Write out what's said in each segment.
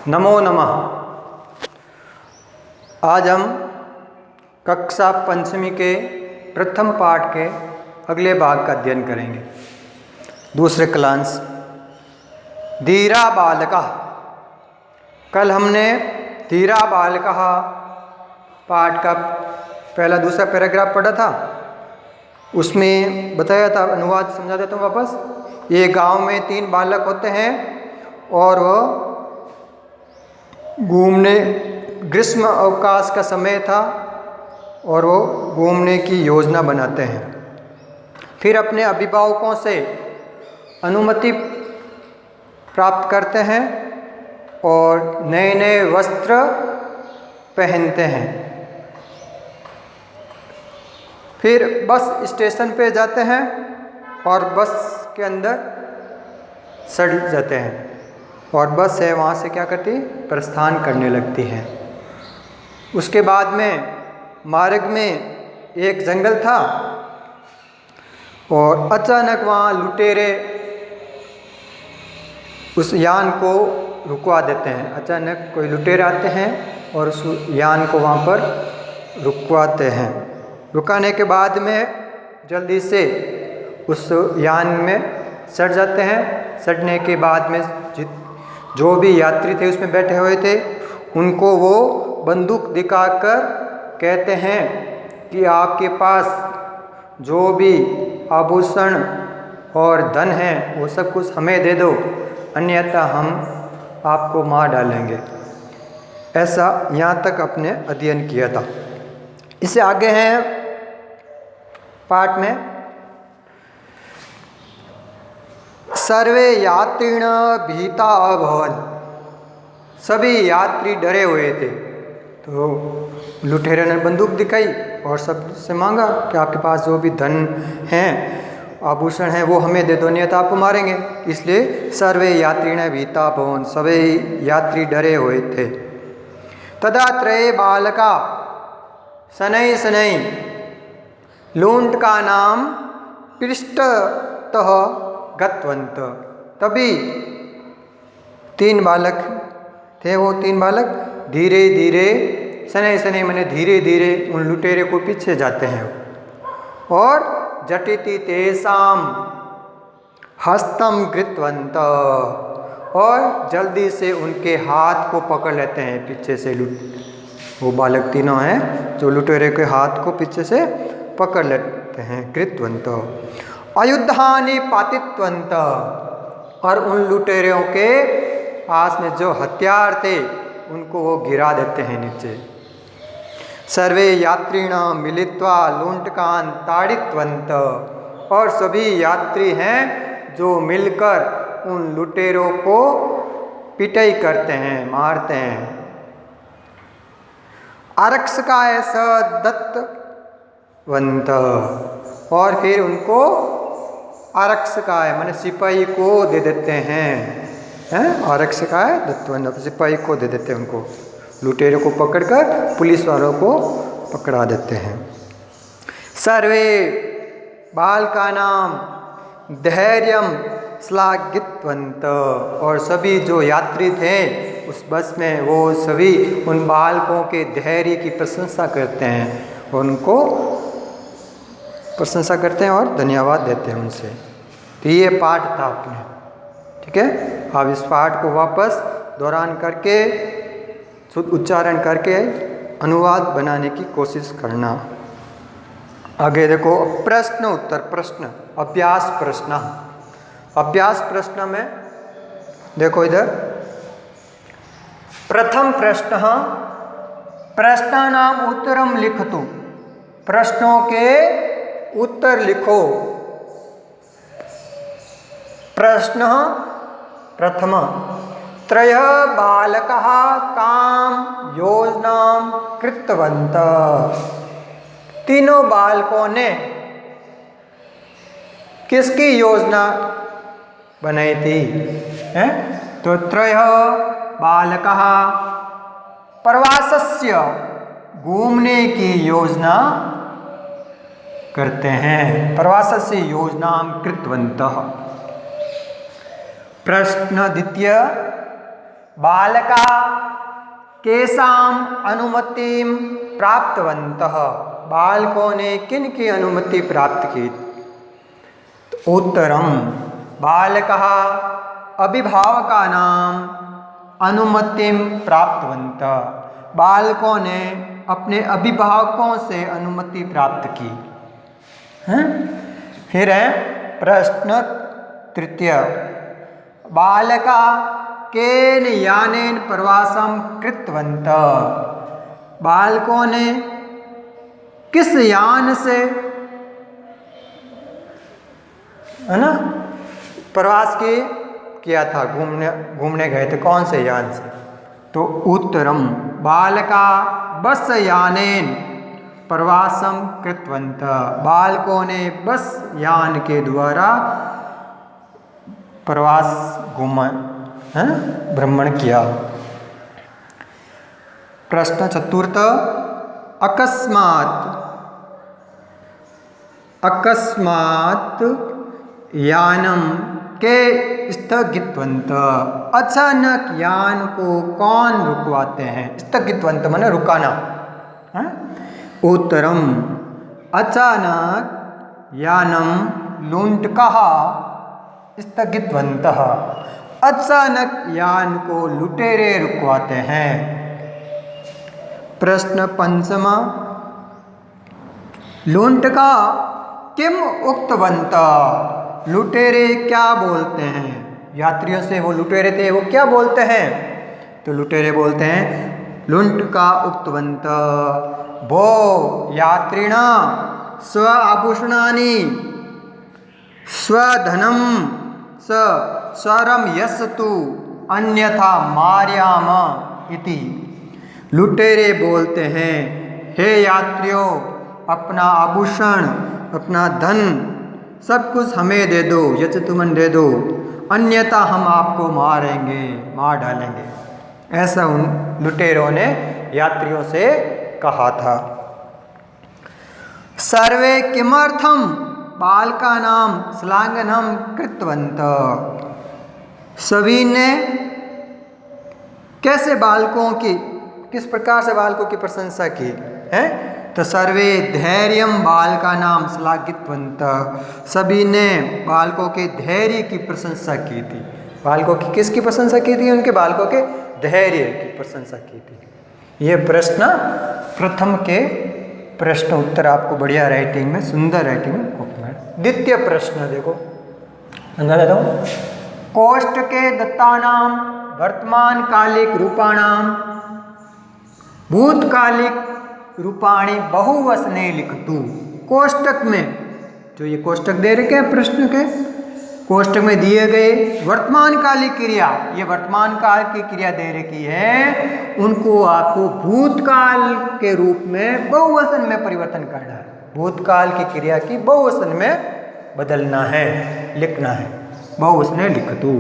नमो नमः। आज हम कक्षा पंचमी के प्रथम पाठ के अगले भाग का अध्ययन करेंगे। दूसरे क्लास धीरा बालकः। कल हमने धीरा बालकः पाठ का पहला दूसरा पैराग्राफ पढ़ा था। उसमें बताया था, अनुवाद समझा देता हूँ वापस। ये गांव में 3 बालक होते हैं और वह घूमने, ग्रीष्म अवकाश का समय था और वो घूमने की योजना बनाते हैं। फिर अपने अभिभावकों से अनुमति प्राप्त करते हैं और नए नए वस्त्र पहनते हैं। फिर बस स्टेशन पे जाते हैं और बस के अंदर सड़ जाते हैं और बस है वहाँ से क्या करती, प्रस्थान करने लगती है। उसके बाद में मार्ग में एक जंगल था और अचानक वहाँ लुटेरे उस यान को रुकवा देते हैं। अचानक कोई लुटेरे आते हैं और उस यान को वहाँ पर रुकवाते हैं। रुकाने के बाद में जल्दी से उस यान में सड़ जाते हैं। सड़ने के बाद में जो भी यात्री थे उसमें बैठे हुए थे, उनको वो बंदूक दिखाकर कहते हैं कि आपके पास जो भी आभूषण और धन है वो सब कुछ हमें दे दो, अन्यथा हम आपको मार डालेंगे। ऐसा यहाँ तक अपने अध्ययन किया था। इससे आगे हैं पाठ में, सर्वे यात्रिण भीता अभवन्। सभी यात्री डरे हुए थे। तो लुटेरे ने बंदूक दिखाई और सबसे मांगा कि आपके पास जो भी धन है, आभूषण है, वो हमें दे दो, नहीं तो आपको मारेंगे। इसलिए सर्वे यात्रिण भीता अभवन्, सभी यात्री डरे हुए थे। तदा त्रये बालका शनैः शनैः लूंट का नाम पृष्ठतः गतवन्त। तभी 3 बालक थे। वो 3 बालक धीरे धीरे, शनैः शनैः माने धीरे धीरे, उन लुटेरे को पीछे जाते हैं और झटिति तेषां हस्तं कृतवन्त, और जल्दी से उनके हाथ को पकड़ लेते हैं पीछे से। वो बालक तीनों हैं जो लुटेरे के हाथ को पीछे से पकड़ लेते हैं। कृतवन्त अयुद्धानि पातितवन्त, और उन लुटेरों के पास में जो हथियार थे उनको वो गिरा देते हैं नीचे। सर्वे यात्रिणां मिलित्वा लूंटकान् ताडितवन्त, और सभी यात्री हैं जो मिलकर उन लुटेरों को पिटाई करते हैं, मारते हैं। आरक्षकाय स दत्तवन्त, और फिर उनको आरक्षकाय माने सिपाही को दे देते हैं। आरक्षकाय दत्तवन्त, सिपाही को दे देते हैं। उनको लुटेरों को पकड़कर पुलिस वालों को पकड़ा देते हैं। सर्वे बालकानां धैर्यं श्लाघितवन्त, और सभी जो यात्री थे उस बस में, वो सभी उन बालकों के धैर्य की प्रशंसा करते हैं, उनको प्रशंसा करते हैं और धन्यवाद देते हैं उनसे। तो ये पाठ था अपने, ठीक है। अब इस पाठ को वापस दोहरान करके, शुद्ध उच्चारण करके अनुवाद बनाने की कोशिश करना। आगे देखो, प्रश्न उत्तर प्रश्न, अभ्यास प्रश्न। अभ्यास प्रश्न में देखो इधर, प्रथम प्रश्न, प्रश्नानां उत्तरं लिखतु। प्रश्नों के उत्तर लिखो। प्रश्न प्रथम, त्रयः बालकाः कां योजनां कृतवन्तः। तीनों बालकों ने किसकी योजना बनाई थी? तो त्रयः बालकाः प्रवासस्य, घूमने की योजना करते हैं। प्रवासस्य योजनां कृतवन्तः। प्रश्न द्वितीय, बालका केषाम अनुमतिम प्राप्तवन्तः, बालकों ने किन की अनुमति प्राप्त की? उत्तरम बालकः अभिभावकानां अनुमतिम प्राप्तवन्तः, बालकों ने अपने अभिभावकों से अनुमति प्राप्त की। हैं? फिर है प्रश्न तृतीय, बालका केन यानेन प्रवासम कृतवन्तः, बालकों ने किस यान से, है ना, प्रवास किया था, घूमने गए थे, कौन से यान से? तो उत्तरम बालका बस यानेन प्रवासम कृतवन्तः, बालकों ने बस यान के द्वारा प्रवास घूमा, है, भ्रमण किया। प्रश्न चतुर्थ, अकस्मात यानम के स्थगितवन्तः, अचानक यान को कौन रुकवाते हैं? स्थगितवन्तः माने रुकाना। है? उत्तरम अचानक यानम लुण्ठकाः स्थगितवन्तः, अचानक यान को लुटेरे रुकवाते हैं। प्रश्न पंचमा, लुण्ठका किम उक्तवन्तः, लुटेरे क्या बोलते हैं? यात्रियों से वो लुटेरे थे, वो क्या बोलते हैं? तो लुटेरे बोलते हैं, लुण्ठका उक्तवन्तः भो यात्रिणा स्व आभूषणानि स्वधनम स स्वरम यस्तु अन्यथा मार्याम इति, लुटेरे बोलते हैं, हे यात्रियों, अपना आभूषण, अपना धन, सब कुछ हमें दे दो, यचतुमन दे दो, अन्यथा हम आपको मारेंगे, मार डालेंगे। ऐसा उन लुटेरों ने यात्रियों से कहा था। सर्वे किमर्थम बालकानां श्लाघनं कृतवन्तः, सभी ने कैसे बालकों की, किस प्रकार से बालकों की प्रशंसा की है? तो सर्वे धैर्यम बालकानां श्लाघितवन्तः, सभी ने बालकों के धैर्य की प्रशंसा की थी। बालकों की किसकी प्रशंसा की थी? उनके बालकों के धैर्य की प्रशंसा की थी। ये प्रश्न प्रथम के प्रश्न उत्तर आपको बढ़िया राइटिंग में, सुंदर राइटिंग में कॉपी में। द्वितीय प्रश्न देखो, समझा देता हूँ। कोष्ठ के दत्तानां वर्तमान कालिक रूपाणां भूतकालिक रूपाणी बहुवचने लिखतु, कोष्टक में, जो ये कोष्टक दे रखे हैं प्रश्न के, कोष्टक में दिए गए वर्तमान कालिक क्रिया, ये वर्तमान काल की क्रिया दे रखी है, उनको आपको भूतकाल के रूप में बहुवचन में परिवर्तन करना है। भूतकाल की क्रिया की बहुवचन में बदलना है, लिखना है, बहुवचन लिखतु।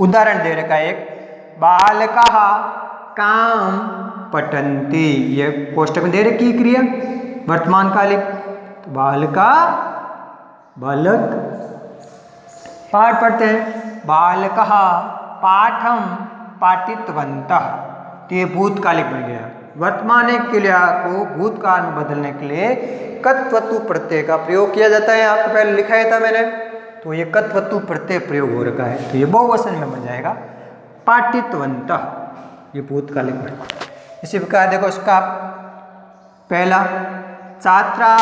उदाहरण दे रखा है एक, बालकाः काम पठन्ति, ये कोष्टक में दे रखी क्रिया वर्तमान कालिक, तो बालका बालक पाठ पढ़ते हैं, बालकः पाठम पाठितवन्तः, तो ये भूतकालिक बन गया। वर्तमान क्रिया को भूतकाल में बदलने के लिए कत्वतु प्रत्यय का प्रयोग किया जाता है। आपको पहले लिखाया था मैंने, तो ये कत्वतु प्रत्यय प्रयोग हो रखा है, तो ये बहुवचन में बन जाएगा पाठितवन्तः, ये भूतकालिक बन। इसी प्रकार देखो इसका पहला, छात्रा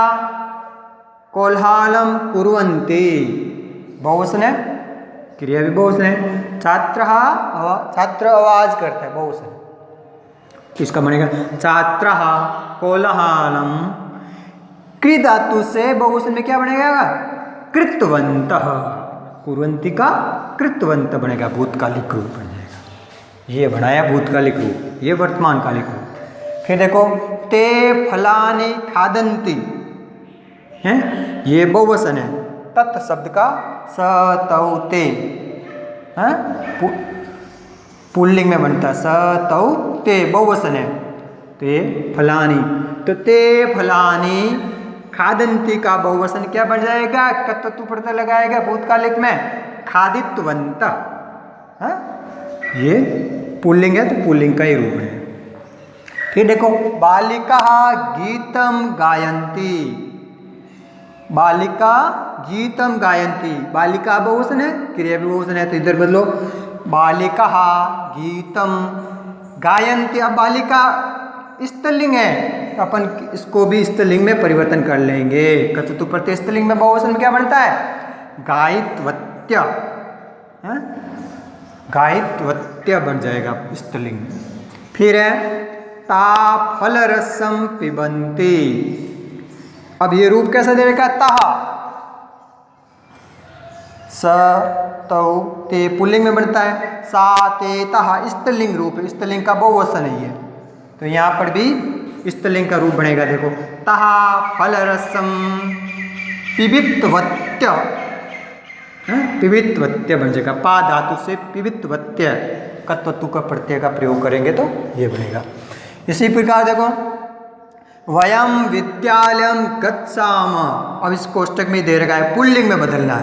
कोलाहलम कुर्वन्ति, बहुवचन है, क्रिया भी बहुवचन है। छात्र आवाज करता है, बहुवचन, तो इसका बनेगा छात्र कोलाहलम, कृ धातु से बहुवचन में क्या बनेगा? कृतवन्तः, कुर्वन्ति का कृतवन्तः बनेगा, भूतकालिक रूप बन जाएगा। ये बनाया भूतकालिक रूप, ये वर्तमान कालिक रूप। फिर देखो, ते फलानि खादन्ति, हैं, ये बहुवचन है, तत् शब्द का स तौ ते, पुल्लिंग में बनता है, स तौ ते बहुवचन है, ते फलानी, तो ते फलानी खादन्ति का बहुवचन क्या बन जाएगा? कत्वतु प्रत्यय लगाएगा भूतकालिक में, खादितवन्तः, ये पुल्लिंग है तो पुल्लिंग का ही रूप है। फिर देखो बालिका गीतम गायंती, बालिका गीतम गायंती, बालिका बहुवचन है, क्रिया भी बहुवचन है, तो इधर बदलो बालिका गीतम गायंती। अब बालिका स्त्रीलिंग है तो अपन इसको भी स्त्रीलिंग में परिवर्तन कर लेंगे। कततु प्रत्यय स्त्रीलिंग में बहुवचन में क्या बनता है? गायित्वत्य, गायित्वत्य बन जाएगा स्त्रीलिंग में। फिर है ता फल रसम पिबंती। अब ये रूप कैसा देगा? ताहा, स तौ ते पुल्लिंग में बनता है, सा ते ताहा स्त्रीलिंग रूप है, स्त्रीलिंग का बहुवचन है ये, तो यहाँ पर भी स्त्रीलिंग का रूप बनेगा। देखो ताहा फल रसम पिबित्वत्य, पिबित्वत्य बन जाएगा। पा धातु से पिबित्वत्य कत्वतु का प्रत्यय का प्रयोग करेंगे तो ये बनेगा। इसी प्रकार देखो वयम विद्यालयम गच्छाम, अब इस कोष्टक में दे रखा है पुल्लिंग में बदलना है।